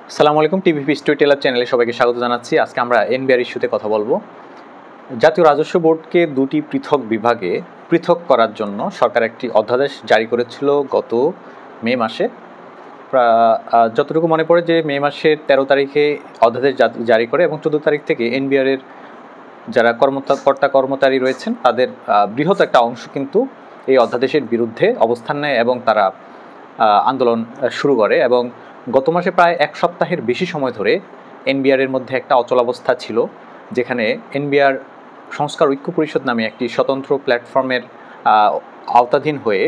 আসসালামু আলাইকুম, টিভিপি story teller চ্যানেলে সবাইকে স্বাগত জানাচ্ছি। আজকে আমরা এনবিআর ইস্যুতে কথা বলবো। জাতীয় রাজস্ব বোর্ডকে দুটি পৃথক বিভাগে পৃথক করার জন্য সরকার একটি অধ্যাদেশ জারি করেছিল গত মে মাসে। যতটুকু মনে পড়ে যে মে মাসের 13 তারিখে অধ্যাদেশ জারি করে এবং 14 তারিখ থেকে এনবিআরের যারা কর্মচারী রয়েছেন তাদের বৃহৎ একটা অংশ কিন্তু এই অধ্যাদেশের বিরুদ্ধে অবস্থান নেয় এবং তারা আন্দোলন শুরু করে। এবং গত মাসে প্রায় এক সপ্তাহের বেশি সময় ধরে এনবিআরের মধ্যে একটা অচলাবস্থা ছিল, যেখানে এনবিআর সংস্কার ঐক্য পরিষদ নামে একটি স্বতন্ত্র প্ল্যাটফর্মের আওতাধীন হয়ে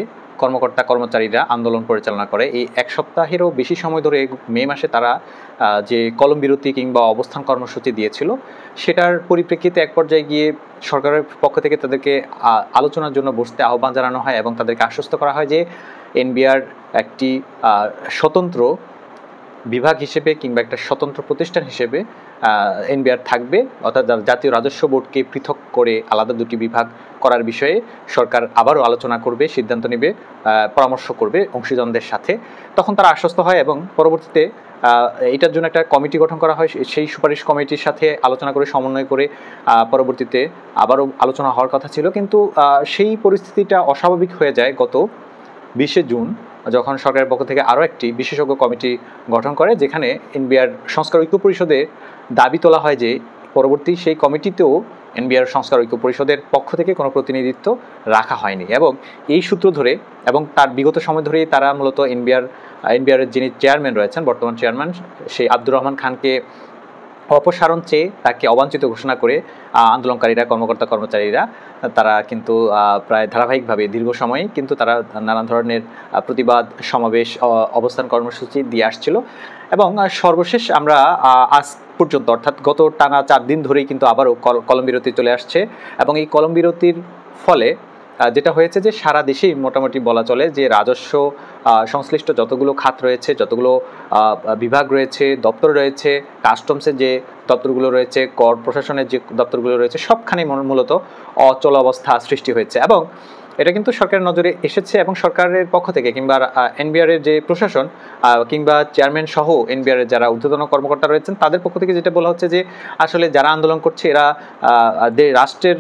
কর্মচারীরা আন্দোলন পরিচালনা করে। এই এক সপ্তাহেরও বেশি সময় ধরে মে মাসে তারা যে কলম বিরতি কিংবা অবস্থান কর্মসূচি দিয়েছিল, সেটার পরিপ্রেক্ষিতে এক পর্যায়ে গিয়ে সরকারের পক্ষ থেকে তাদেরকে আলোচনার জন্য বসতে আহ্বান জানানো হয় এবং তাদেরকে আশ্বস্ত করা হয় যে এনবিআর একটি স্বতন্ত্র বিভাগ হিসেবে কিংবা একটা স্বতন্ত্র প্রতিষ্ঠান হিসেবে এনবিআর থাকবে, অর্থাৎ জাতীয় রাজস্ব বোর্ডকে পৃথক করে আলাদা দুটি বিভাগ করার বিষয়ে সরকার আবারও আলোচনা করবে, সিদ্ধান্ত নেবে, পরামর্শ করবে অংশীজনদের সাথে। তখন তারা আশ্বস্ত হয় এবং পরবর্তীতে এটার জন্য একটা কমিটি গঠন করা হয়। সেই সুপারিশ কমিটির সাথে আলোচনা করে সমন্বয় করে পরবর্তীতে আবারও আলোচনা হওয়ার কথা ছিল, কিন্তু সেই পরিস্থিতিটা অস্বাভাবিক হয়ে যায় গত 20শে জুন, যখন সরকারের পক্ষ থেকে আরও একটি বিশেষজ্ঞ কমিটি গঠন করে, যেখানে এনবিআর সংস্কার ঐক্য পরিষদের দাবি তোলা হয় যে পরবর্তী সেই কমিটিতেও এনবিআর সংস্কার ঐক্য পরিষদের পক্ষ থেকে কোনো প্রতিনিধিত্ব রাখা হয়নি। এবং এই সূত্র ধরে এবং তার বিগত সময় ধরেই তারা মূলত এনবিআরের যিনি চেয়ারম্যান রয়েছেন, বর্তমান চেয়ারম্যান, সেই আব্দুর রহমান খানকে অপসারণ চেয়ে তাকে অবাঞ্ছিত ঘোষণা করে আন্দোলনকারীরা, কর্মচারীরা তারা কিন্তু প্রায় ধারাবাহিকভাবে দীর্ঘ সময় কিন্তু তারা নানান ধরনের প্রতিবাদ সমাবেশ, অবস্থান কর্মসূচি দিয়ে আসছিল। এবং সর্বশেষ আমরা আজ পর্যন্ত, অর্থাৎ গত টানা 4 দিন ধরেই কিন্তু আবারও কলম বিরতি চলে আসছে। এবং এই কলম বিরতির ফলে যেটা হয়েছে যে সারা দেশেই মোটামুটি বলা চলে যে রাজস্ব সংশ্লিষ্ট যতগুলো খাত রয়েছে, যতগুলো বিভাগ রয়েছে, দপ্তর রয়েছে, কাস্টমসের যে দপ্তরগুলো রয়েছে, কর প্রশাসনের যে দপ্তরগুলো রয়েছে, সবখানেই মূলত অচল অবস্থা সৃষ্টি হয়েছে। এবং এটা কিন্তু সরকারের নজরে এসেছে এবং সরকারের পক্ষ থেকে কিংবা এনবিআরের যে প্রশাসন কিংবা চেয়ারম্যান সহ এনবিআরের যারা ঊর্ধ্বতন কর্মকর্তা রয়েছেন তাদের পক্ষ থেকে যেটা বলা হচ্ছে যে আসলে যারা আন্দোলন করছে এরা রাষ্ট্রের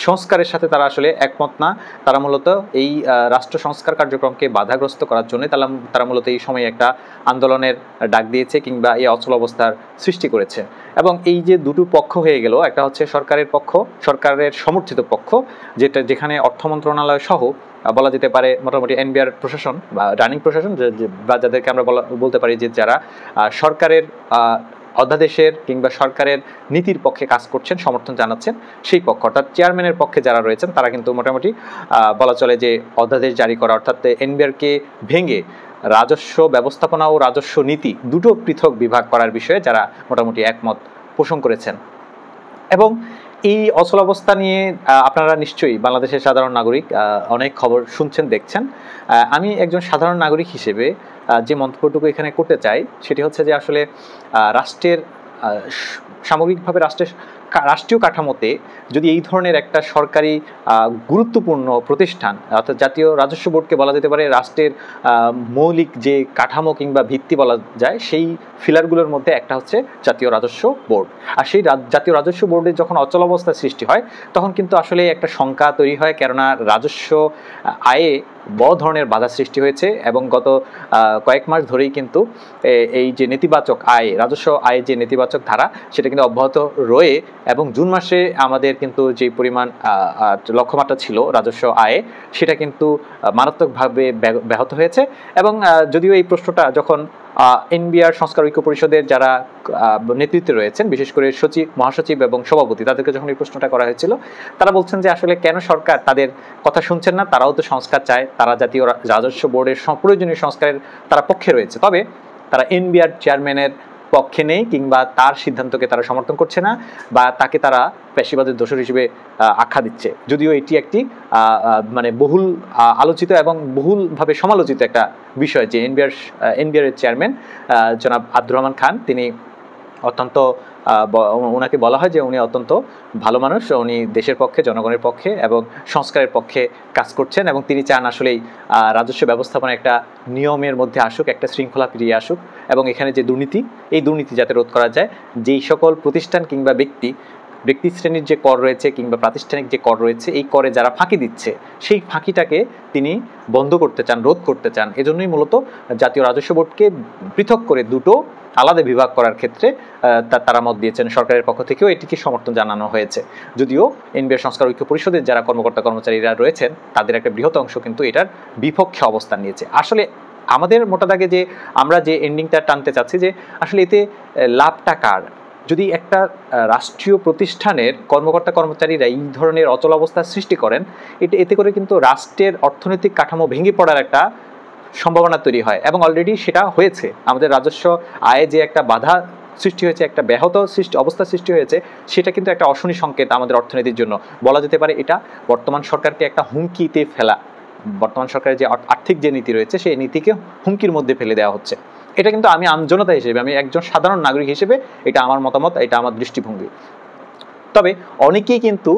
সংস্কারের সাথে তারা আসলে একমত না। তারা মূলত এই রাষ্ট্র সংস্কার কার্যক্রমকে বাধাগ্রস্ত করার জন্য তারা মূলত এই সময় একটা আন্দোলনের ডাক দিয়েছে কিংবা এই অচল অবস্থার সৃষ্টি করেছে। এবং এই যে দুটো পক্ষ হয়ে গেল, একটা হচ্ছে সরকারের পক্ষ, সরকারের সমর্থিত পক্ষ, যেখানে অর্থ মন্ত্রণালয় সহ বলা যেতে পারে মোটামুটি এনবিআর প্রশাসন বা রানিং প্রশাসন, বা যাদেরকে আমরা বলতে পারি যে যারা সরকারের অধ্যাদেশের কিংবা সরকারের নীতির পক্ষে কাজ করছেন, সমর্থন জানাচ্ছেন, সেই পক্ষ অর্থাৎ চেয়ারম্যানের পক্ষে যারা রয়েছেন তারা কিন্তু মোটামুটি বলা চলে যে অধ্যাদেশ জারি করা অর্থাৎ এনবিআরকে ভেঙে রাজস্ব ব্যবস্থাপনা ও রাজস্ব নীতি দুটো পৃথক বিভাগ করার বিষয়ে যারা মোটামুটি একমত পোষণ করেছেন। এবং এই অচলাবস্থা নিয়ে আপনারা নিশ্চয়ই বাংলাদেশের সাধারণ নাগরিক অনেক খবর শুনছেন, দেখছেন। আমি একজন সাধারণ নাগরিক হিসেবে যে মন্তব্যটুকু এখানে করতে চাই সেটি হচ্ছে যে আসলে রাষ্ট্রের সামগ্রিকভাবে রাষ্ট্রীয় কাঠামোতে যদি এই ধরনের একটা সরকারি গুরুত্বপূর্ণ প্রতিষ্ঠান অর্থাৎ জাতীয় রাজস্ব বোর্ডকে বলা যেতে পারে রাষ্ট্রের মৌলিক যে কাঠামো কিংবা ভিত্তি বলা যায়, সেই ফিলারগুলোর মধ্যে একটা হচ্ছে জাতীয় রাজস্ব বোর্ড। আর সেই জাতীয় রাজস্ব বোর্ডের যখন অচলাবস্থা সৃষ্টি হয় তখন কিন্তু আসলে একটা শঙ্কা তৈরি হয়, কেননা রাজস্ব আয়ে বড় ধরনের বাধা সৃষ্টি হয়েছে। এবং গত কয়েক মাস ধরেই কিন্তু এই যে নেতিবাচক আয়, রাজস্ব আয় যে নেতিবাচক ধারা, সেটা কিন্তু অব্যাহত রয়ে এবং জুন মাসে আমাদের কিন্তু যে পরিমাণ লক্ষ্যমাত্রা ছিল রাজস্ব আয়ে, সেটা কিন্তু মারাত্মকভাবে ব্যাহত হয়েছে। এবং যদিও এই প্রশ্নটা যখন এনবিআর সংস্কার ঐক্য পরিষদের যারা নেতৃত্বে রয়েছেন, বিশেষ করে সচিব, মহাসচিব এবং সভাপতি, তাদেরকে যখন এই প্রশ্নটা করা হয়েছিল, তারা বলছেন যে আসলে কেন সরকার তাদের কথা শুনছেন না, তারাও তো সংস্কার চায়, তারা জাতীয় রাজস্ব বোর্ডের প্রয়োজনীয় সংস্কারের তারা পক্ষে রয়েছে, তবে তারা এনবিআর চেয়ারম্যানের পক্ষে নেই কিংবা তার সিদ্ধান্তকে তারা সমর্থন করছে না বা তাকে তারা পেশিবাদের দোষর হিসেবে আখ্যা দিচ্ছে। যদিও এটি একটি মানে বহুল আলোচিত এবং বহুলভাবে সমালোচিত একটা বিষয় যে এনবিআর চেয়ারম্যান জনাব আব্দুর রহমান খান তিনি অত্যন্ত ওনাকে বলা হয় যে উনি অত্যন্ত ভালো মানুষ, উনি দেশের পক্ষে, জনগণের পক্ষে এবং সংস্কারের পক্ষে কাজ করছেন এবং তিনি চান আসলেই রাজস্ব ব্যবস্থাপনা একটা নিয়মের মধ্যে আসুক, একটা শৃঙ্খলা ফিরিয়ে আসুক এবং এখানে যে দুর্নীতি, এই দুর্নীতি যাতে রোধ করা যায়। যেই সকল প্রতিষ্ঠান কিংবা ব্যক্তি শ্রেণীর যে কর রয়েছে কিংবা প্রাতিষ্ঠানিক যে কর রয়েছে, এই করে যারা ফাঁকি দিচ্ছে, সেই ফাঁকিটাকে তিনি বন্ধ করতে চান, রোধ করতে চান। এজন্যই মূলত জাতীয় রাজস্ব বোর্ডকে পৃথক করে দুটো আলাদা বিভাগ করার ক্ষেত্রে তারা মত দিয়েছেন। সরকারের পক্ষ থেকেও এটিকে সমর্থন জানানো হয়েছে, যদিও এনবিআর সংস্কার ঐক্য পরিষদের যারা কর্মকর্তা কর্মচারীরা রয়েছেন তাদের একটা বৃহৎ অংশ কিন্তু এটার বিপক্ষে অবস্থান নিয়েছে। আসলে আমাদের মোটা দাগে যে আমরা যে এন্ডিংটা টানতে চাচ্ছি যে আসলে এতে লাভটা কার? যদি একটা রাষ্ট্রীয় প্রতিষ্ঠানের কর্মকর্তা কর্মচারীরা এই ধরনের অচলাবস্থার সৃষ্টি করেন, এতে করে কিন্তু রাষ্ট্রের অর্থনৈতিক কাঠামো ভেঙে পড়ার একটা সম্ভাবনা তৈরি হয় এবং অলরেডি সেটা হয়েছে। আমাদের রাজস্ব আয়ে যে একটা বাধা সৃষ্টি হয়েছে, একটা ব্যাহত অবস্থা সৃষ্টি হয়েছে, সেটা কিন্তু একটা অশনি সংকেত আমাদের অর্থনীতির জন্য। বলা যেতে পারে এটা বর্তমান সরকারকে একটা হুমকিতে ফেলা, বর্তমান সরকারের যে আর্থিক যে নীতি রয়েছে সেই নীতিকে হুমকির মধ্যে ফেলে দেওয়া হচ্ছে। এটা কিন্তু আমি আমজনতা হিসেবে, আমি একজন সাধারণ নাগরিক হিসেবে এটা আমার মতামত, এটা আমার দৃষ্টিভঙ্গি। তবে অনেকেই কিন্তু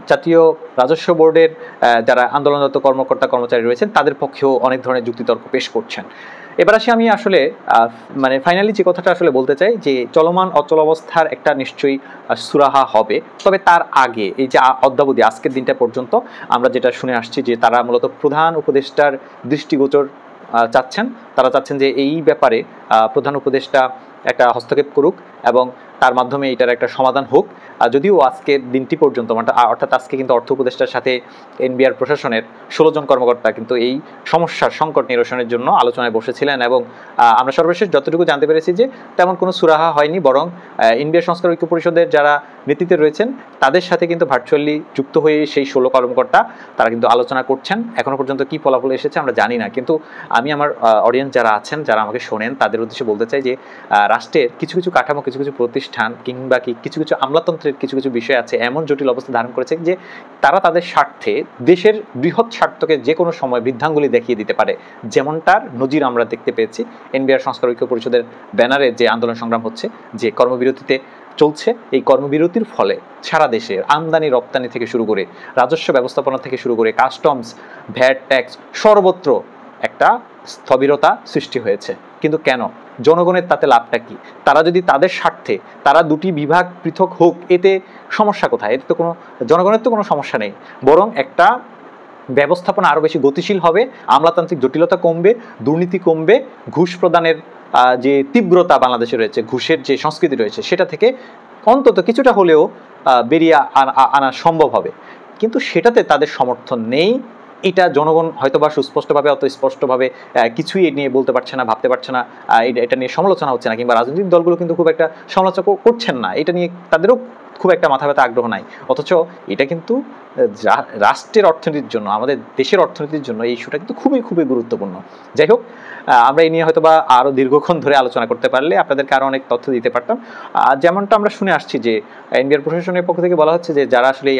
জাতীয় রাজস্ব বোর্ডের যারা আন্দোলনরত কর্মকর্তা কর্মচারী রয়েছেন তাদের পক্ষেও অনেক ধরনের যুক্তিতর্ক পেশ করছেন। এবার আসি আমি আসলে মানে ফাইনালি যে কথাটা আসলে বলতে চাই যে চলমান অচল অবস্থার একটা নিশ্চয়ই সুরাহা হবে। তবে তার আগে এই যে অদ্যাবধি আজকের দিনটা পর্যন্ত আমরা যেটা শুনে আসছি যে তারা মূলত প্রধান উপদেষ্টার দৃষ্টিগোচর চাচ্ছেন। তারা চাচ্ছেন যে এই ব্যাপারে প্রধান উপদেষ্টা একটা হস্তক্ষেপ করুক এবং তার মাধ্যমে এটার একটা সমাধান হোক। যদিও আজকের দিনটি পর্যন্ত অর্থাৎ আজকে কিন্তু অর্থ উপদেষ্টার সাথে এনবিআর প্রশাসনের 16 জন কর্মকর্তা কিন্তু এই সমস্যার সংকট নিরসনের জন্য আলোচনায় বসেছিলেন এবং আমরা সর্বশেষ যতটুকু জানতে পেরেছি যে তেমন কোনো সুরাহা হয়নি, বরং এনবিআর সংস্কার ঐক্য পরিষদের যারা নেতৃত্বে রয়েছেন তাদের সাথে কিন্তু ভার্চুয়ালি যুক্ত হয়ে সেই 16 কর্মকর্তা তারা কিন্তু আলোচনা করছেন। এখনো পর্যন্ত কি ফলাফল এসেছে আমরা জানি না, কিন্তু আমি আমার অডিয়েন্স যারা আছেন, যারা আমাকে শোনেন, তাদের উদ্দেশ্যে বলতে চাই যে রাষ্ট্রের কিছু কিছু কাঠামো, কিছু কিছু প্রতিষ্ঠান কিংবা কিছু কিছু আমলাতন্ত্রের কিছু কিছু বিষয় আছে এমন জটিল অবস্থা ধারণ করেছে যে তারা তাদের স্বার্থে দেশের বৃহৎ স্বার্থকে যে কোনো সময় বৃদ্ধাঙ্গুলি দেখিয়ে দিতে পারে, যেমনটার নজির আমরা দেখতে পেয়েছি এনবিআর সংস্কার ঐক্য পরিষদের ব্যানারে যে আন্দোলন সংগ্রাম হচ্ছে, যে কর্মবিরতিতে চলছে। এই কর্মবিরতির ফলে সারা দেশের আমদানি রপ্তানি থেকে শুরু করে রাজস্ব ব্যবস্থাপনা থেকে শুরু করে কাস্টমস, ভ্যাট, ট্যাক্স সর্বত্র একটা স্থবিরতা সৃষ্টি হয়েছে। কিন্তু কেন? জনগণের তাতে লাভটা কি? তারা যদি তাদের স্বার্থে তারা দুটি বিভাগ পৃথক হোক, এতে সমস্যা কোথায়? এতে তো কোনো জনগণের তো কোনো সমস্যা নেই, বরং একটা ব্যবস্থাপনা আরও বেশি গতিশীল হবে, আমলাতান্ত্রিক জটিলতা কমবে, দুর্নীতি কমবে, ঘুষ প্রদানের যে তীব্রতা বাংলাদেশে রয়েছে, ঘুষের যে সংস্কৃতি রয়েছে, সেটা থেকে অন্তত কিছুটা হলেও বেরিয়ে আনা সম্ভব হবে। কিন্তু সেটাতে তাদের সমর্থন নেই। এটা জনগণ হয়তোবা সুস্পষ্টভাবে, অত স্পষ্টভাবে কিছুই নিয়ে বলতে পারছে না, ভাবতে পারছে না, এটা নিয়ে সমালোচনা হচ্ছে না, কিংবা রাজনৈতিক দলগুলো কিন্তু খুব একটা সমালোচনা করছেন না, এটা নিয়ে তাদেরও খুব একটা মাথা ব্যথা আগ্রহ নাই। অথচ এটা কিন্তু রাষ্ট্রের অর্থনীতির জন্য, আমাদের দেশের অর্থনীতির জন্য এই ইস্যুটা কিন্তু খুবই খুবই গুরুত্বপূর্ণ। যাই হোক, আমরা এই নিয়ে হয়তোবা আরও দীর্ঘক্ষণ ধরে আলোচনা করতে পারলে আপনাদেরকে আরও অনেক তথ্য দিতে পারতাম। যেমনটা আমরা শুনে আসছি যে এনবিআর প্রশাসনের পক্ষ থেকে বলা হচ্ছে যে যারা আসলে এই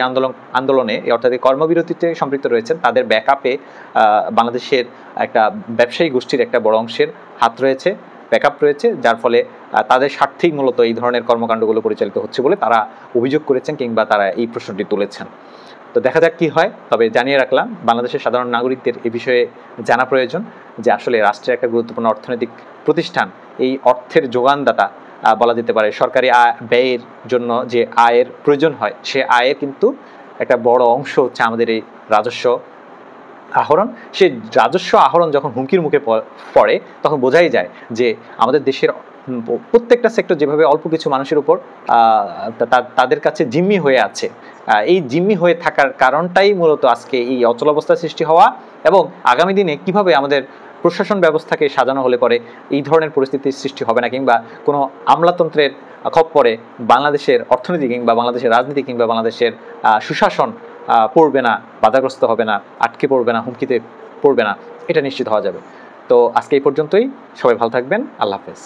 আন্দোলনে অর্থাৎ কর্মবিরতিতে সম্পৃক্ত রয়েছেন তাদের ব্যাকআপে বাংলাদেশের একটা ব্যবসায়ী গোষ্ঠীর একটা বড় অংশের হাত রয়েছে, ব্যাকআপ রয়েছে, যার ফলে তাদের স্বার্থেই মূলত এই ধরনের কর্মকাণ্ডগুলো পরিচালিত হচ্ছে বলে তারা অভিযোগ করেছেন কিংবা তারা এই প্রশ্নটি তুলেছেন। তো দেখা যাক কি হয়। তবে জানিয়ে রাখলাম, বাংলাদেশের সাধারণ নাগরিকদের এই বিষয়ে জানা প্রয়োজন যে আসলে রাষ্ট্রের একটা গুরুত্বপূর্ণ অর্থনৈতিক প্রতিষ্ঠান, এই অর্থের যোগানদাতা বলা যেতে পারে, সরকারি ব্যয়ের জন্য যে আয়ের প্রয়োজন হয় সে আয়ের কিন্তু একটা বড় অংশ হচ্ছে আমাদের এই রাজস্ব আহরণ। সেই রাজস্ব আহরণ যখন হুমকির মুখে পড়ে তখন বোঝাই যায় যে আমাদের দেশের প্রত্যেকটা সেক্টর যেভাবে অল্প কিছু মানুষের উপর তাদের কাছে জিম্মি হয়ে আছে, এই জিম্মি হয়ে থাকার কারণটাই মূলত আজকে এই অচলাবস্থা সৃষ্টি হওয়া, এবং আগামী দিনে কিভাবে আমাদের প্রশাসন ব্যবস্থাকে সাজানো হলে পরে এই ধরনের পরিস্থিতির সৃষ্টি হবে না, কিংবা কোনো আমলাতন্ত্রের খপ্পরে বাংলাদেশের অর্থনীতি কিংবা বাংলাদেশের রাজনীতি কিংবা বাংলাদেশের সুশাসন পড়বে না, বাধাগ্রস্ত হবে না, আটকে পড়বে না, হুমকিতে পড়বে না, এটা নিশ্চিত হওয়া যাবে। তো আজকে এই পর্যন্তই। সবাই ভালো থাকবেন। আল্লাহ হাফেজ।